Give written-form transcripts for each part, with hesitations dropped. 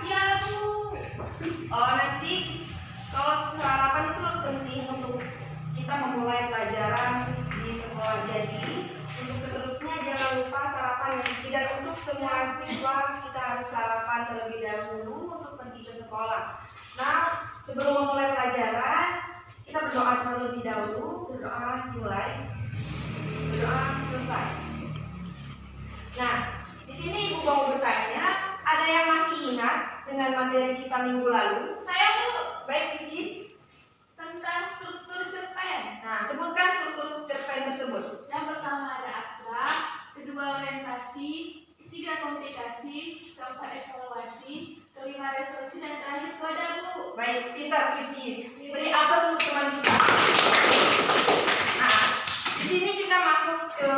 Iya, Bu. Oh, nanti kalau sarapan itu penting untuk kita memulai pelajaran di sekolah. Jadi untuk seterusnya jangan lupa sarapan yang suci, dan untuk semua siswa kita harus sarapan terlebih dahulu untuk pergi ke sekolah. Nah, sebelum memulai pelajaran kita berdoa terlebih dahulu. Berdoa dimulai, berdoa selesai. Nah, di sini Ibu mau bertanya, ada yang masih ingat dengan materi kita minggu lalu? Saya, Bu. Baik, Suci. Tentang struktur cerpen. Nah, sebutkan struktur cerpen tersebut. Yang pertama ada abstrak, kedua orientasi, ketiga komunikasi, keempat evaluasi, kelima resolusi, dan terakhir itu ada, Bu. Baik, pintar Suci. Beri apa untuk teman kita? Nah, di sini kita masuk ke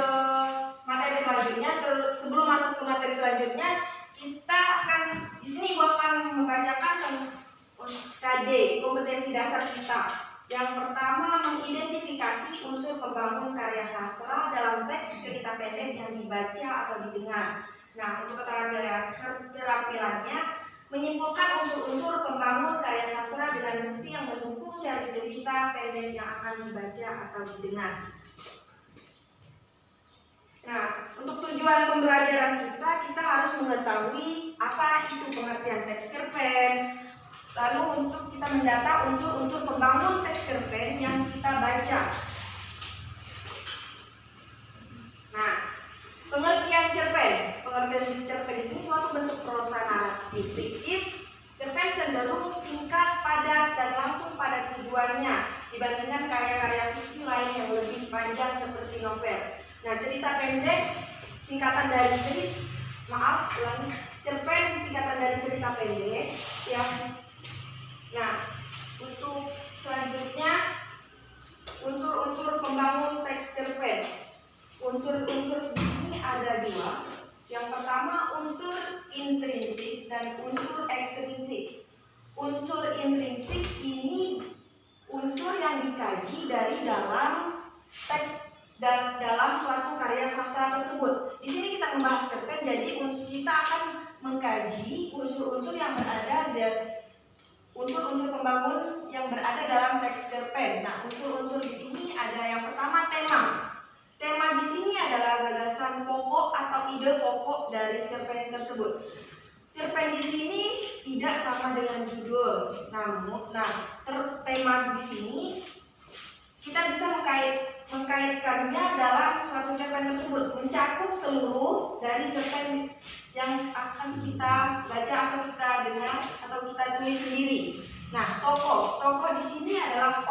materi selanjutnya. Sebelum masuk ke materi selanjutnya, kita akan di sini Ibu akan membacakan KD, kompetensi dasar kita. Yang pertama, mengidentifikasi unsur pembangun karya sastra dalam teks cerita pendek yang dibaca atau didengar. Nah, untuk keterampilannya, menyimpulkan unsur-unsur pembangun karya sastra dengan bukti yang mendukung dari cerita pendek yang akan dibaca atau didengar. Nah, untuk tujuan pembelajaran kita harus mengetahui apa itu pengertian teks cerpen. Lalu untuk kita mendata unsur-unsur pembangun teks cerpen yang kita baca. Nah, pengertian cerpen. Pengertian cerpen di sini suatu bentuk prosa naratif fiktif. Cerpen cenderung singkat, padat, dan langsung pada tujuannya dibandingkan karya-karya fiksi lain yang lebih panjang seperti novel. Nah, cerita pendek singkatan dari cerpen singkatan dari cerita pendek yang. Nah, untuk selanjutnya unsur-unsur pembangun teks cerpen. Unsur-unsur di sini ada dua. Yang pertama unsur intrinsik dan unsur ekstrinsik. Unsur intrinsik ini unsur yang dikaji dari dalam teks dan dalam suatu karya sastra tersebut. Di sini kita membahas cerpen, jadi kita akan mengkaji unsur-unsur yang berada dan unsur-unsur pembangun yang berada dalam teks cerpen. Nah, unsur-unsur di sini ada yang pertama tema. Tema di sini adalah gagasan pokok atau ide pokok dari cerpen tersebut. Cerpen di sini tidak sama dengan judul. Namun, tema di sini kita bisa mengkaitkannya dalam suatu cerpen tersebut, mencakup seluruh dari cerpen yang akan kita baca atau kita dengar atau kita tulis sendiri. Nah, tokoh di sini adalah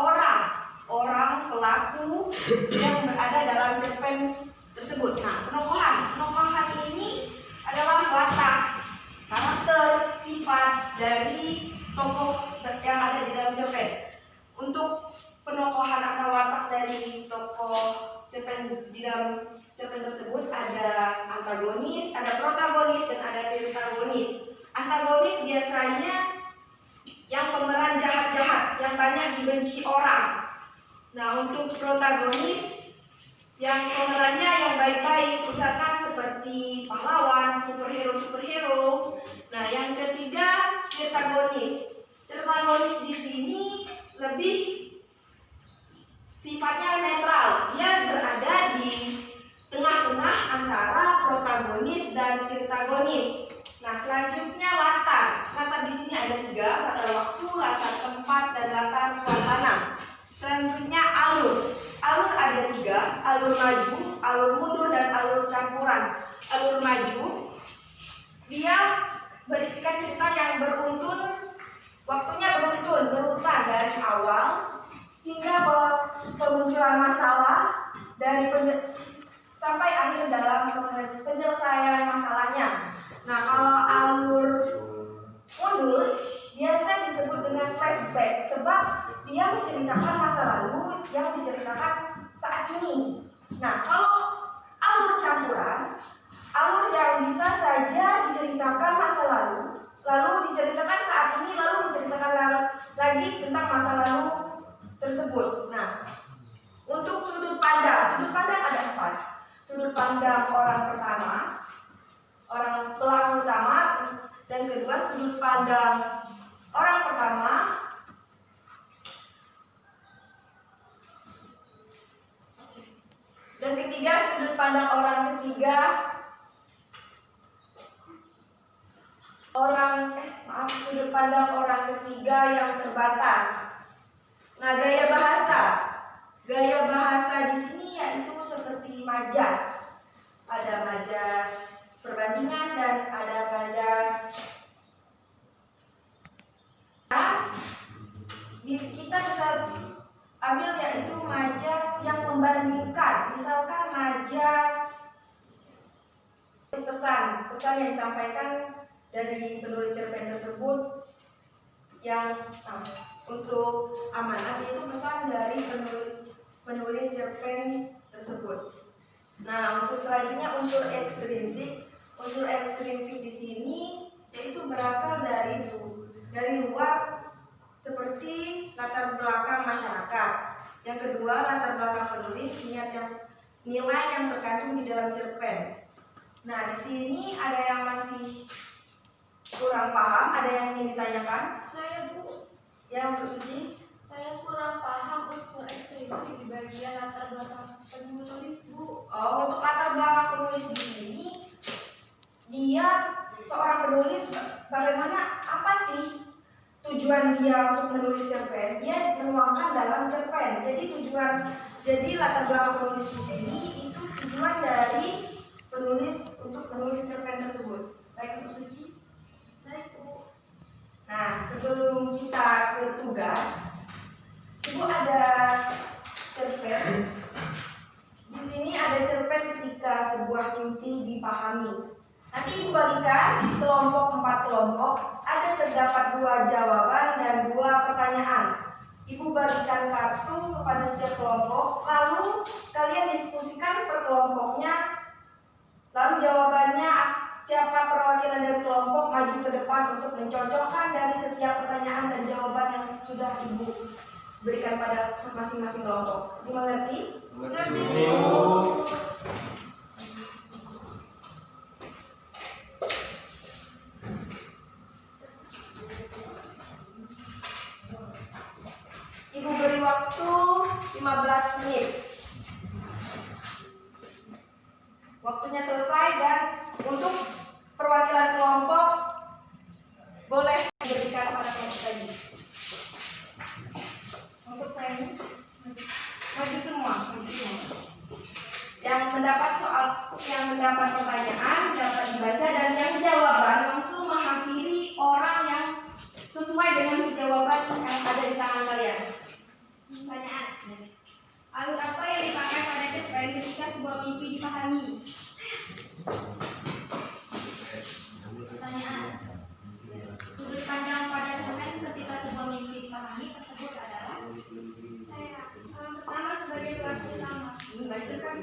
orang pelaku yang berada dalam cerpen tersebut. Nah, penokohan ini adalah watak, karakter, sifat dari tokoh yang ada di dalam cerpen. Untuk penokohan atau watak dari tokoh cerpen di dalam cerpen tersebut ada antagonis, ada protagonis, dan ada antagonis. Antagonis biasanya yang pemeran jahat-jahat yang banyak dibenci orang. Nah, untuk protagonis yang pemerannya yang baik-baik, misalkan seperti pahlawan, superhero. Nah, yang ketiga antagonis. Antagonis di sini lebih sifatnya netral, dia berada di tengah-tengah antara protagonis dan antagonis. Nah, selanjutnya latar. Latar di sini ada tiga, latar waktu, latar tempat, dan latar suasana. Selanjutnya alur. Alur ada tiga, alur maju, alur mundur, dan alur campuran. Alur maju, dia berisikan cerita yang beruntun, waktunya berurutan dari awal hingga pemunculan masalah sampai akhir dalam penyelesaian masalahnya. Nah, kalau alur mundur biasa disebut dengan flashback sebab dia menceritakan masa lalu yang diceritakan saat ini. Nah, kalau alur campuran, alur yang bisa saja diceritakan masa lalu diceritakan saat ini, lalu diceritakan lagi tentang masa lalu tersebut. Nah, untuk sudut pandang ada 4. Sudut pandang orang pertama, orang pelaku utama, dan kedua pandang orang pertama, dan ketiga sudut pandang orang ketiga, sudut pandang orang ketiga yang terbatas. Nah, gaya bahasa di sini yaitu seperti majas. Ada majas perbandingan dan ada majas. Kita bisa ambil yaitu majas yang membandingkan. Misalkan majas pesan yang disampaikan dari penulis cerpen tersebut yang untuk amanat, yaitu pesan dari penulis cerpen tersebut. Nah, untuk selanjutnya unsur ekstrinsik. Unsur ekstrinsik di sini yaitu berasal dari luar, seperti latar belakang masyarakat. Yang kedua, latar belakang penulis, nilai yang terkandung di dalam cerpen. Nah, di sini ada yang masih kurang paham, ada yang ingin ditanyakan? Saya, Bu. Ya, untuk Suci? Saya kurang paham unsur ekstrinsik di bagian latar belakang penulis, Bu. Oh, untuk latar belakang penulis di sini, dia seorang penulis, bagaimana, apa sih tujuan dia untuk menulis cerpen? Dia menuangkan dalam cerpen. Jadi latar belakang penulis di sini itu tujuan dari penulis untuk menulis cerpen tersebut. Baik, untuk Suci? Baik, Bu. Nah, sebelum kita ke tugas, Ibu ada cerpen. Di sini ada cerpen ketika sebuah mimpi dipahami. Nanti Ibu bagikan kelompok 4 kelompok. Ada terdapat 2 jawaban dan 2 pertanyaan. Ibu bagikan kartu kepada setiap kelompok. Lalu kalian diskusikan per kelompoknya. Lalu jawabannya, siapa perwakilan dari kelompok maju ke depan untuk mencocokkan dari setiap pertanyaan dan jawaban yang sudah Ibu berikan pada masing-masing kelompok. Ibu mengerti? Mengerti. Ibu beri waktu 15 menit. Waktunya selesai, dan untuk perwakilan kelompok boleh diberikan pada kelompok tadi. Untuk ini maju semua. Yang mendapat pertanyaan dapat dibaca, dan yang jawaban langsung menghampiri orang yang sesuai dengan jawaban yang ada di tangan kalian. Pertanyaan. Alur apa yang dipakai pada cerpen ketika sebuah mimpi dipahami? Pertanyaan. Sudut pandang pada cerpen ketika sebuah mimpi dipahami tersebut adalah? Saya. Yang pertama sebagai pelaku utama. Bacakan.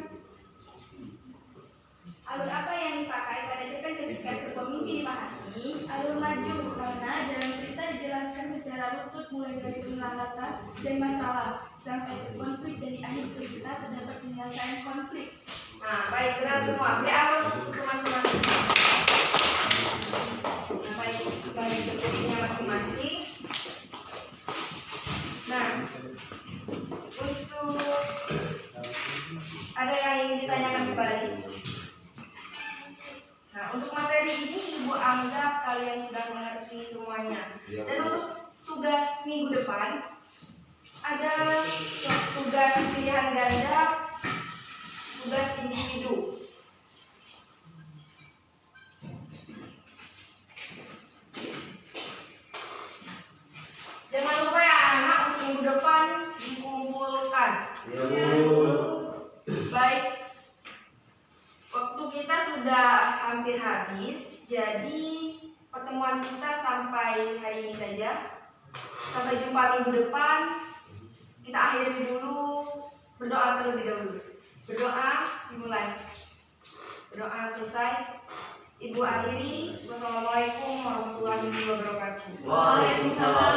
Alur apa yang dipakai pada cerpen ketika sebuah mimpi dipahami? Alur maju, karena dalam cerita dijelaskan secara runtut mulai dari penerapan dan masalah sampai ke konflik, dan di akhir cerita terdapat penyelesaian konflik. Nah, baik, benar semua. Beri aplaus untuk teman-teman. Nah, baik, bagi bukunya masing-masing. Nah, untuk ada yang ingin ditanyakan kembali? Nah, untuk materi ini Ibu anggap kalian sudah mengerti semuanya. Dan untuk tugas minggu depan ada tugas pilihan ganda, tugas individu. Jangan lupa ya anak, untuk minggu depan dikumpulkan. Baik, waktu kita sudah hampir habis, jadi pertemuan kita sampai hari ini saja. Sampai jumpa minggu depan. Kita akhiri dulu, berdoa terlebih dahulu. Berdoa dimulai. Berdoa selesai, Ibu akhiri. Wassalamualaikum warahmatullahi wabarakatuh. Waalaikumsalam.